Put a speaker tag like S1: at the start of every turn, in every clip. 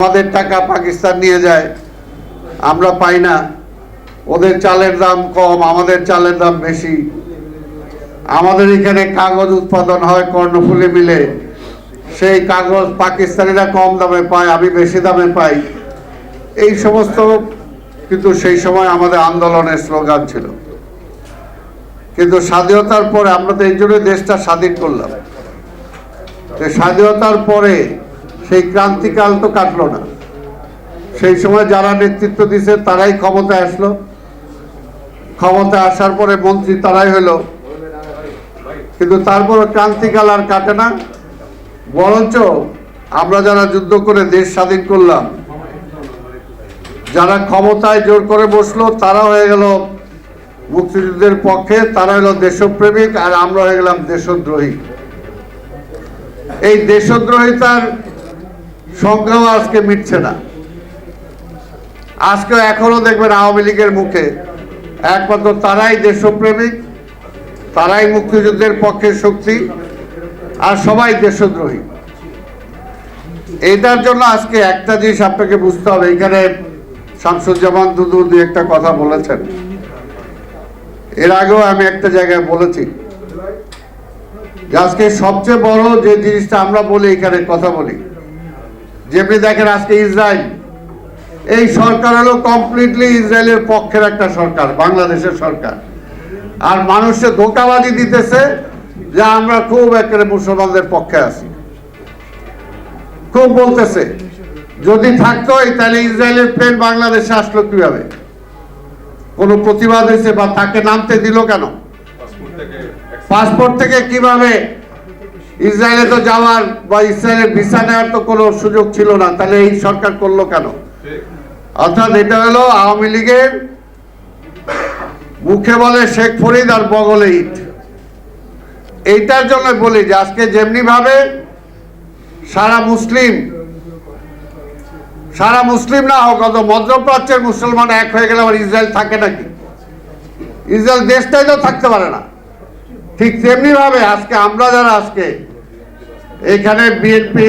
S1: আমাদের টাকা পাকিস্তান নিয়ে যায়, আমরা পাই না। ওদের চালের দাম কম, আমাদের চালের দাম বেশি। আমাদের এখানে কাগজ উৎপাদন হয় কর্ণফুলী মিলে, সেই কাগজ পাকিস্তানিরা কম দামে পায়, আমি বেশি দামে পাই। এই সমস্ত কিন্তু সেই সময় আমাদের আন্দোলনের স্লোগান ছিল। কিন্তু স্বাধীনতার পরে আমরা তো এই জন্য দেশটা স্বাধীন করলাম। স্বাধীনতার পরে সেই ক্রান্তিকাল তো কাটলো না। সেই সময় যারা নেতৃত্ব দিছে তারাই ক্ষমতায় আসলো, ক্ষমতায় আসার পরে মন্ত্রী তারাই হলো। কিন্তু তারপর ক্রান্তিকাল আর কাটে না, বরঞ্চ আমরা যারা যুদ্ধ করে দেশ স্বাধীন করলাম, যারা ক্ষমতায় জোর করে বসলো তারা হয়ে গেল মুক্তিযুদ্ধের পক্ষে, তারা হলো দেশপ্রেমিক, আর আমরা হয়ে গেলাম দেশদ্রোহী। এই দেশদ্রোহিতার সংখ্যাও আজকে মিটছে না। আজকে এখনো দেখবেন আওয়ামী লীগের মুখে একমাত্র তারাই দেশপ্রেমিক, তারাই মুক্তিযুদ্ধের পক্ষের শক্তি, আর সবাই দেশদ্রোহী। এইটার জন্য আজকে একটা জিনিস আপনাকে বুঝতে হবে। এখানে শামসুজ্জামান দুদু দিয়ে একটা কথা বলেছেন, এর আগেও আমি একটা জায়গায় বলেছি যে আজকে সবচেয়ে বড় যে জিনিসটা আমরা বলি, এখানে কথা বলি, যেমনি দেখেন আজকে ইসরায়েল, এই সরকার হলো কমপ্লিটলি ইসরায়েলের পক্ষের একটা সরকার, বাংলাদেশের সরকার। আর মানুষের ধোঁকাবাজি দিতেছে যে আমরা খুব একেবারে মুসলমানদের পক্ষে আছি, খুব বলতেছে। যদি থাকতো তাহলে ইসরায়েলের প্লেন বাংলাদেশে আসলো কিভাবে? কোনো প্রতিবাদ হয়েছে বা তাকে নামতে দিল কেন? পাসপোর্ট থেকে কিভাবে? ইসরায়েলে তো যাওয়ার বা ইসরায়েলের ভিসা নেওয়ার তো কোনো সুযোগ ছিল না, তাহলে এই সরকার করলো কেন? অর্থাৎ এটা হলো আওয়ামী লীগের মুখে বলে শেখ ফরিদ আর বগলে ইট। এইটার জন্য বলি যে আজকে যেমনি ভাবে সারা মুসলিম না হোক, অত মধ্যপ্রাচ্যের মুসলমান এক হয়ে গেলে আবার ইসরায়েল থাকে নাকি? ইসরায়েল দেশটাই তো থাকতে পারে না। ঠিক তেমনি ভাবে আজকে আমরা যারা আজকে এখানে বিএনপি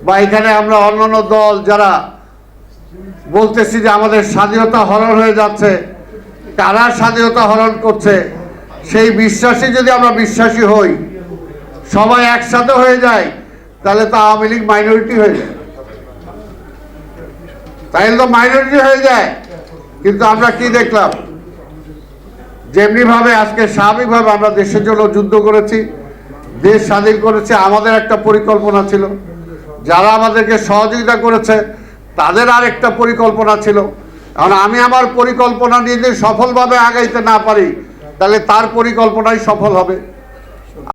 S1: বা এখানে আমরা অন্যান্য দল যারা বলতেছি যে আমাদের স্বাধীনতা হরণ হয়ে যাচ্ছে, কারা স্বাধীনতা হরণ করছে, সেই বিশ্বাসী যদি আমরা বিশ্বাসী হই, সবাই একসাথে হয়ে যায়, তাহলে তো আওয়ামী লীগ মাইনরিটি হয়ে যায়, তাহলে তো মাইনরিটি হয়ে যায়। কিন্তু আমরা কি দেখলাম? যেমনি ভাবে আজকে স্বাভাবিকভাবে আমরা দেশের জন্য যুদ্ধ করেছি, দেশ স্বাধীন করেছে, আমাদের একটা পরিকল্পনা ছিল। যারা আমাদেরকে সহযোগিতা করেছে তাদের আর একটা পরিকল্পনা ছিল। কারণ আমি আমার পরিকল্পনা নিয়ে যদি সফলভাবে আগাইতে না পারি, তাহলে তার পরিকল্পনাই সফল হবে।